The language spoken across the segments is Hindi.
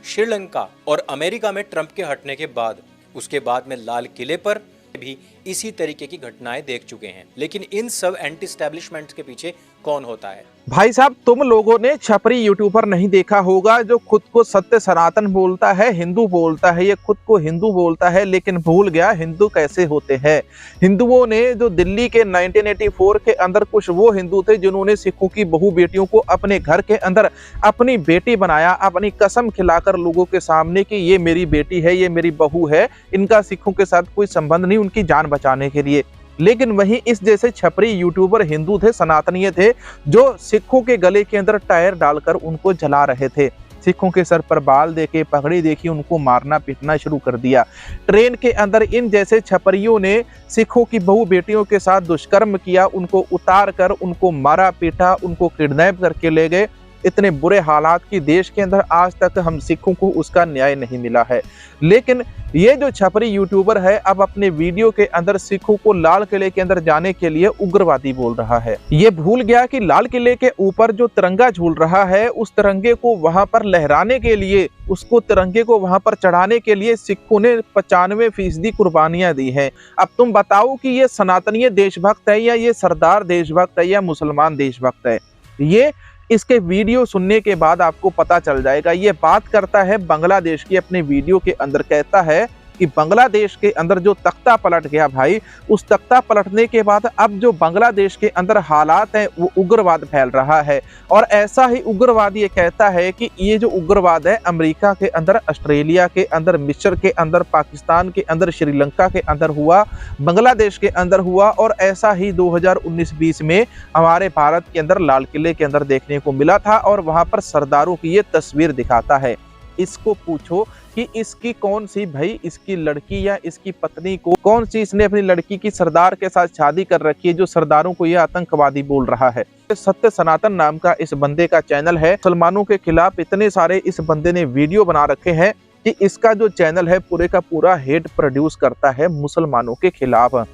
श्रीलंका और अमेरिका में ट्रंप के हटने के बाद उसके बाद में लाल किले पर भी इसी तरीके की घटनाएं देख चुके हैं। लेकिन इन सब एंटी एस्टैब्लिशमेंट के पीछे कौन होता है? भाई साहब, तुम लोगों ने छपरी यूट्यूबर नहीं देखा होगा जो खुद को सत्य सनातन बोलता है, हिंदू बोलता है। ये खुद को हिंदू बोलता है लेकिन भूल गया हिंदू कैसे होते हैं। हिंदुओं ने जो दिल्ली के 1984 के अंदर कुछ वो हिंदू थे जिन्होंने सिखों की बहु बेटियों को अपने घर के अंदर अपनी बेटी बनाया, अपनी कसम खिलाकर लोगों के सामने कि ये मेरी बेटी है, ये मेरी बहू है, इनका सिखों के साथ कोई संबंध नहीं, उनकी जान बचाने के लिए। लेकिन वहीं इस जैसे छपरी यूट्यूबर हिंदू थे, सनातनीय थे, जो सिखों के गले के अंदर टायर डालकर उनको जला रहे थे। सिखों के सर पर बाल देके, पगड़ी देखी, उनको मारना पीटना शुरू कर दिया। ट्रेन के अंदर इन जैसे छपरियों ने सिखों की बहु बेटियों के साथ दुष्कर्म किया, उनको उतार कर उनको मारा पीटा, उनको किडनैप करके ले गए। इतने बुरे हालात की देश के अंदर आज तक हम सिखों को उसका न्याय नहीं मिला है। लेकिन ये जो छपरी यूट्यूबर है अब अपने वीडियो के अंदर सिखों को लाल किले के अंदर जाने के लिए उग्रवादी बोल रहा है। ये भूल गया कि लाल किले के ऊपर जो तिरंगा झूल रहा है, उस तिरंगे को वहां पर लहराने के लिए, उसको तिरंगे को वहां पर चढ़ाने के लिए सिखों ने 95% कुर्बानियां दी हैं। अब तुम बताओ कि ये सनातनीय देशभक्त है या ये सरदार देशभक्त है या मुसलमान देशभक्त है? ये इसके वीडियो सुनने के बाद आपको पता चल जाएगा। ये बात करता है बांग्लादेश की, अपने वीडियो के अंदर कहता है कि बांग्लादेश के अंदर जो तख्ता पलट गया भाई, उस तख्ता पलटने के बाद अब जो बांग्लादेश के अंदर हालात हैं वो उग्रवाद फैल रहा है। और ऐसा ही उग्रवाद ये कहता है कि ये जो उग्रवाद है अमेरिका के अंदर, ऑस्ट्रेलिया के अंदर, मिस्र के अंदर, पाकिस्तान के अंदर, श्रीलंका के अंदर हुआ, बांग्लादेश के अंदर हुआ, और ऐसा ही 2019-20 में हमारे भारत के अंदर लाल किले के अंदर देखने को मिला था। और वहां पर सरदारों की ये तस्वीर दिखाता है। इसको पूछो कि इसकी कौन सी भाई, इसकी लड़की या इसकी पत्नी को कौन सी, इसने अपनी लड़की की सरदार के साथ शादी कर रखी है जो सरदारों को ये आतंकवादी बोल रहा है। सत्य सनातन नाम का इस बंदे का चैनल है। मुसलमानों के खिलाफ इतने सारे इस बंदे ने वीडियो बना रखे हैं कि इसका जो चैनल है पूरे का पूरा हेट प्रोड्यूस करता है मुसलमानों के खिलाफ।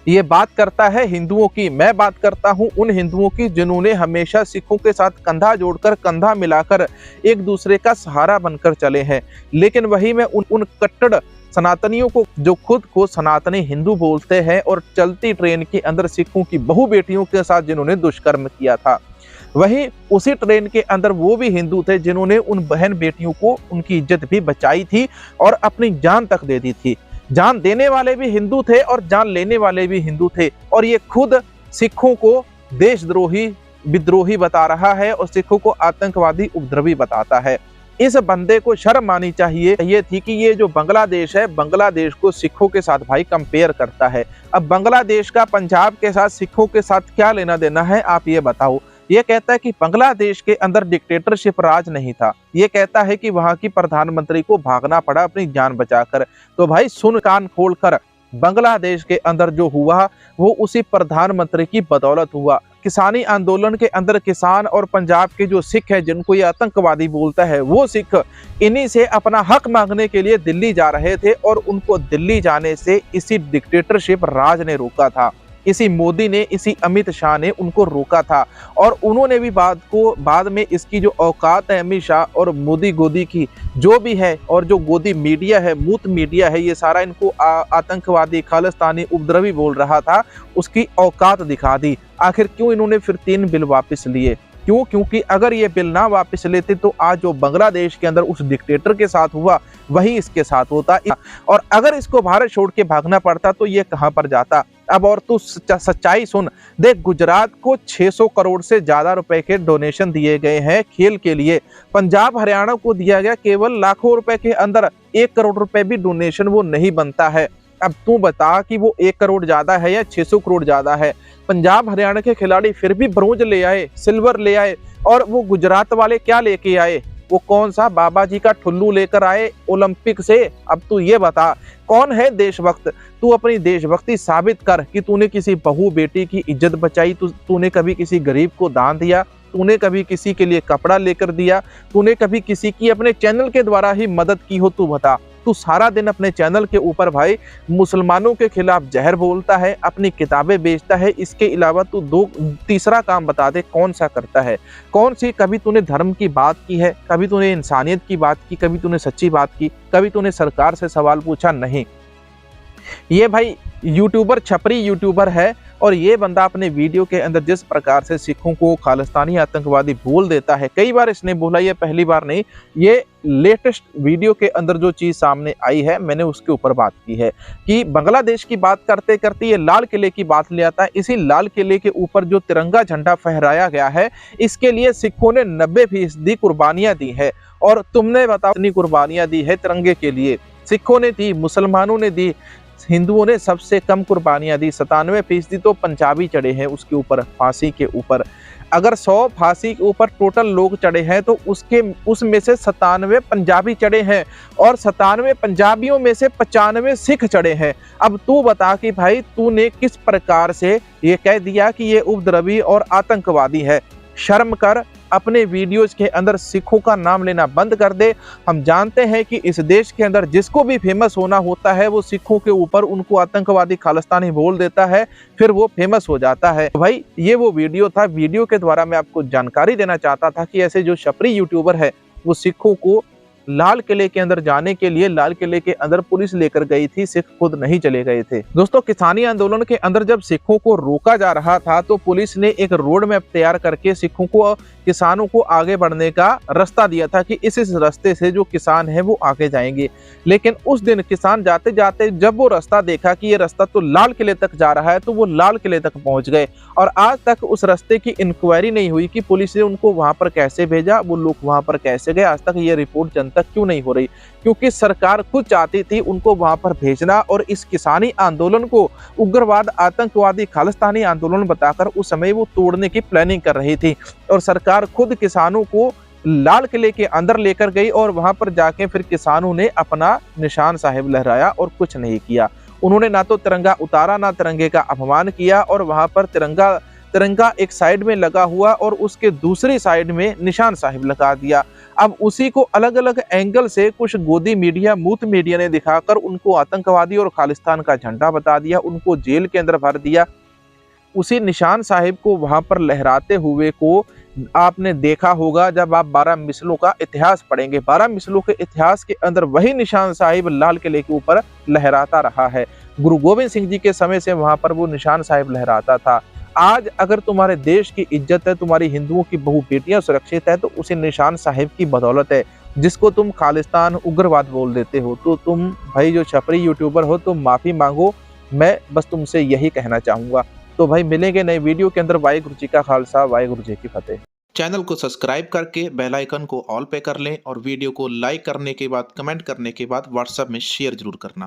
ये बात करता है हिंदुओं की, मैं बात करता हूं उन हिंदुओं की जिन्होंने हमेशा सिखों के साथ कंधा जोड़कर, कंधा मिलाकर एक दूसरे का सहारा बनकर चले हैं। लेकिन वही मैं उन कट्टर सनातनियों को जो खुद को सनातनी हिंदू बोलते हैं और चलती ट्रेन के अंदर सिखों की बहु बेटियों के साथ जिन्होंने दुष्कर्म किया था, वहीं उसी ट्रेन के अंदर वो भी हिंदू थे जिन्होंने उन बहन बेटियों को, उनकी इज्जत भी बचाई थी और अपनी जान तक दे दी थी। जान देने वाले भी हिंदू थे और जान लेने वाले भी हिंदू थे। और ये खुद सिखों को देशद्रोही, विद्रोही बता रहा है और सिखों को आतंकवादी, उपद्रवी बताता है। इस बंदे को शर्म आनी चाहिए। ये थी कि ये जो बांग्लादेश है, बांग्लादेश को सिखों के साथ भाई कंपेयर करता है। अब बांग्लादेश का पंजाब के साथ, सिखों के साथ क्या लेना देना है, आप ये बताओ। ये कहता है कि बांग्लादेश के अंदर डिक्टेटरशिप राज नहीं था। ये कहता है कि वहां की प्रधानमंत्री को भागना पड़ा अपनी जान बचाकर। तो भाई सुन कान खोलकर, बांग्लादेश के अंदर जो हुआ वो उसी प्रधानमंत्री की बदौलत हुआ। किसानी आंदोलन के अंदर किसान और पंजाब के जो सिख है, जिनको ये आतंकवादी बोलता है, वो सिख इन्हीं से अपना हक मांगने के लिए दिल्ली जा रहे थे और उनको दिल्ली जाने से इसी डिक्टेटरशिप राज ने रोका था। इसी मोदी ने, इसी अमित शाह ने उनको रोका था। और उन्होंने भी बाद में इसकी जो औकात है अमित शाह और मोदी गोदी की जो भी है, और जो गोदी मीडिया है, मूत मीडिया है, ये सारा इनको आतंकवादी, खालिस्तानी, उपद्रवी बोल रहा था, उसकी औकात दिखा दी। आखिर क्यों इन्होंने फिर 3 बिल वापस लिए? क्यों? क्योंकि अगर ये बिल ना वापस लेते तो आज जो बांग्लादेश के अंदर उस डिक्टेटर के साथ हुआ वही इसके साथ होता। और अगर इसको भारत छोड़ के भागना पड़ता तो ये कहां पर जाता। अब और तू सच्चाई सुन, देख, गुजरात को 600 करोड़ से ज्यादा रुपए के डोनेशन दिए गए हैं खेल के लिए। पंजाब, हरियाणा को दिया गया केवल लाखों रुपए के अंदर 1 करोड़ रुपए भी डोनेशन वो नहीं बनता है। अब तू बता कि वो 1 करोड़ ज्यादा है या 600 करोड़ ज्यादा है। पंजाब हरियाणा के खिलाड़ी फिर भी ब्रोंज ले आए, सिल्वर ले आए, और वो गुजरात वाले क्या लेके आए? वो कौन सा बाबा जी का ठुल्लू लेकर आए ओलंपिक से। अब तू ये बता कौन है देशभक्त? तू अपनी देशभक्ति साबित कर कि तूने किसी बहू बेटी की इज्जत बचाई, तूने कभी किसी गरीब को दान दिया, तूने कभी किसी के लिए कपड़ा लेकर दिया, तूने कभी किसी की अपने चैनल के द्वारा ही मदद की हो, तू बता। तू सारा दिन अपने चैनल के ऊपर भाई मुसलमानों के खिलाफ जहर बोलता है, अपनी किताबें बेचता है। इसके अलावा तू तीसरा काम बता दे कौन सा करता है, कौन सी कभी तूने धर्म की बात की है, कभी तूने इंसानियत की बात की, कभी तूने सच्ची बात की, कभी तूने सरकार से सवाल पूछा? नहीं। ये भाई यूट्यूबर छपरी यूट्यूबर है और ये बंदा अपने वीडियो के अंदर जिस प्रकार से सिखों को खालिस्तानी आतंकवादी बोल देता है, कई बार इसने बोला, ये पहली बार नहीं, ये लेटेस्ट वीडियो के अंदर जो चीज सामने आई है मैंने उसके ऊपर बात की है कि बांग्लादेश की बात करते करते ये लाल किले की बात ले आता है। इसी लाल किले के ऊपर जो तिरंगा झंडा फहराया गया है, इसके लिए सिखों ने 90% कुर्बानियां दी है। और तुमने बताओ कितनी कुर्बानियां दी है तिरंगे के लिए? सिखों ने दी, मुसलमानों ने दी, हिंदुओं ने सबसे कम कुर्बानियां दी। 97% तो पंजाबी चढ़े हैं उसके ऊपर, फांसी के ऊपर। अगर 100 फांसी के ऊपर टोटल लोग चढ़े हैं तो उसमें से 97 पंजाबी चढ़े हैं और 97 पंजाबियों में से 95 सिख चढ़े हैं। अब तू बता कि भाई तूने किस प्रकार से ये कह दिया कि ये उपद्रवी और आतंकवादी है? शर्म कर, अपने वीडियोज के अंदर सिखों का नाम लेना बंद कर दे। हम जानते हैं कि इस देश के अंदर जिसको भी फेमस होना होता है वो सिखों के ऊपर उनको आतंकवादी खालिस्तानी बोल देता है, फिर वो फेमस हो जाता है। भाई ये वो वीडियो था, वीडियो के द्वारा मैं आपको जानकारी देना चाहता था कि ऐसे जो छपरी यूट्यूबर है वो सिखों को लाल किले के अंदर जाने के लिए लाल किले के अंदर पुलिस लेकर गई थी, सिख खुद नहीं चले गए थे। दोस्तों, किसानी आंदोलन के अंदर जब सिखों को रोका जा रहा था तो पुलिस ने एक रोड मैप तैयार करके सिखों को, किसानों को आगे बढ़ने का रास्ता दिया था कि इस रास्ते से जो किसान है वो आगे जाएंगे। लेकिन उस दिन किसान जाते जाते जब वो रास्ता देखा कि ये रास्ता तो लाल किले तक जा रहा है तो वो लाल किले तक पहुंच गए और आज तक उस रास्ते की इंक्वायरी नहीं हुई कि पुलिस ने उनको वहां पर कैसे भेजा, वो लोग वहां पर कैसे गए। आज तक ये रिपोर्ट जनता क्यों नहीं हो रही? क्योंकि सरकार खुद चाहती थी उनको वहां पर भेजना और इस किसानी आंदोलन को उग्रवाद, आतंकवादी, खालिस्तानी आंदोलन बताकर उस समय वो तोड़ने की प्लानिंग कर रही थी। और सरकार खुद किसानों को लाल किले के अंदर लेकर गई और वहां पर जाके फिर किसानों ने अपना निशान साहिब लहराया और कुछ नहीं किया। उन्होंने ना तो तिरंगा उतारा, ना तिरंगे का अपमान किया और वहां पर तिरंगा एक साइड में लगा हुआ और उसके दूसरी साइड में निशान साहिब लगा दिया। अब उसी को अलग अलग एंगल से कुछ गोदी मीडिया, मूत मीडिया ने दिखाकर उनको आतंकवादी और खालिस्तान का झंडा बता दिया, उनको जेल के अंदर भर दिया। उसी निशान साहिब को वहां पर लहराते हुए को आपने देखा होगा जब आप 12 मिसलों का इतिहास पढ़ेंगे। 12 मिसलों के इतिहास के अंदर वही निशान साहिब लाल किले के ऊपर लहराता रहा है। गुरु गोविंद सिंह जी के समय से वहां पर वो निशान साहिब लहराता था। आज अगर तुम्हारे देश की इज्जत है, तुम्हारी हिंदुओं की बहु बेटियां सुरक्षित है तो उसी निशान साहिब की बदौलत है, जिसको तुम खालिस्तान, उग्रवाद बोल देते हो। तो तुम भाई जो छपरी यूट्यूबर हो, तुम माफी मांगो। मैं बस तुमसे यही कहना चाहूंगा। तो भाई मिलेंगे नए वीडियो के अंदर। वाहिगुरु जी का खालसा, वाहिगुरु जी की फतेह। चैनल को सब्सक्राइब करके बेल आइकन को ऑल पे कर लें और वीडियो को लाइक करने के बाद, कमेंट करने के बाद व्हाट्सएप में शेयर जरूर करना।